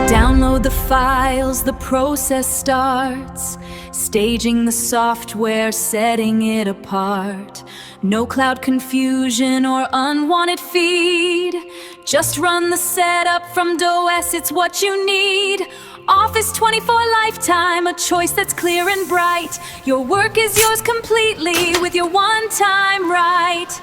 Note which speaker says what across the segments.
Speaker 1: Download the files, the process starts. Staging the software, setting it apart. No cloud confusion or unwanted feed. Just run the setup from DOS, it's what you need. Office 24 Lifetime, a choice that's clear and bright. Your work is yours completely with your one-time right.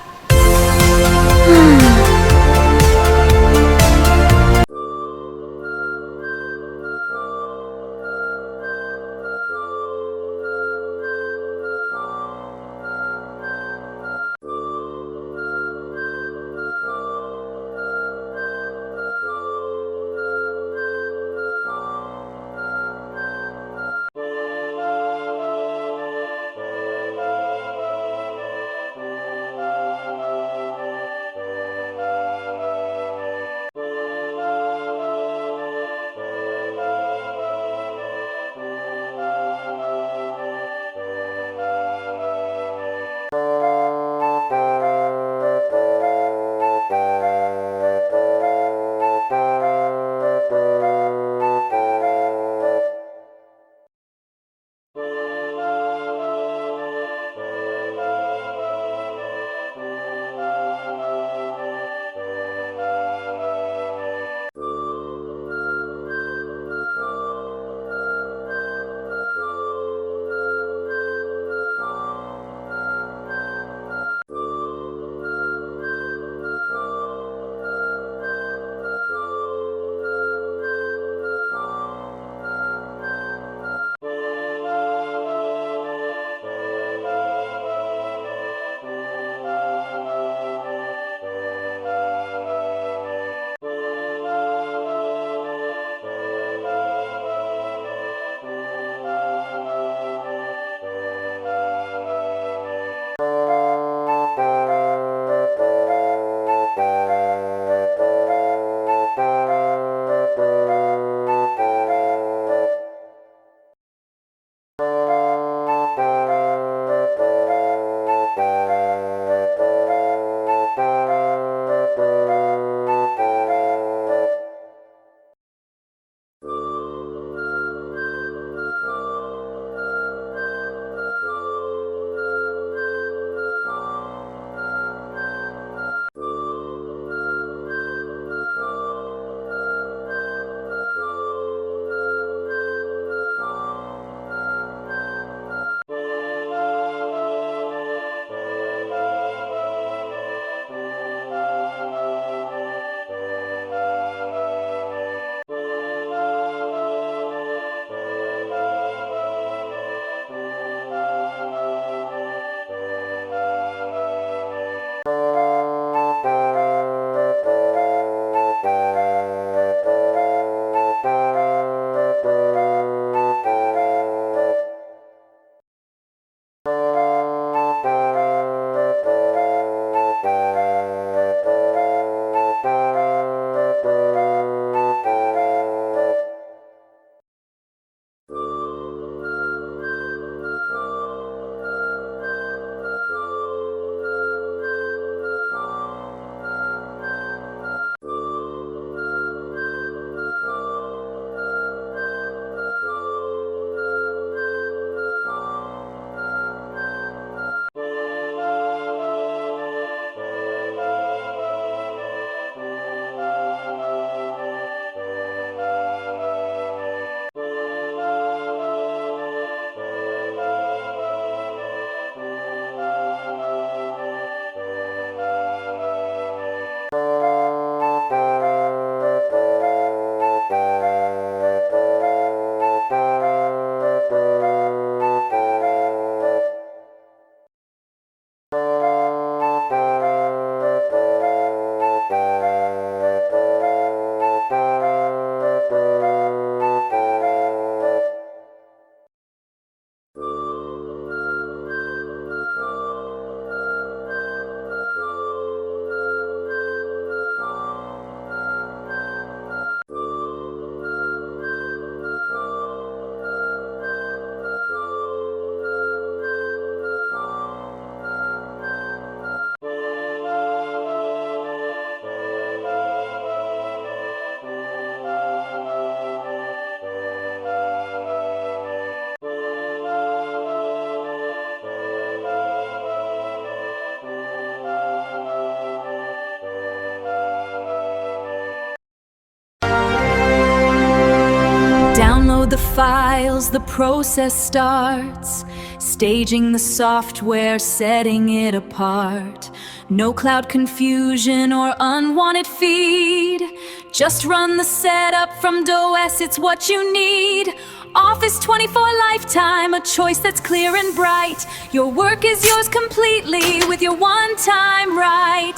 Speaker 1: Upload the files, the process starts. Staging the software, setting it apart. No cloud confusion or unwanted feed. Just run the setup from DOS, it's what you need. Office 24 lifetime, a choice that's clear and bright. Your work is yours completely with your one-time right.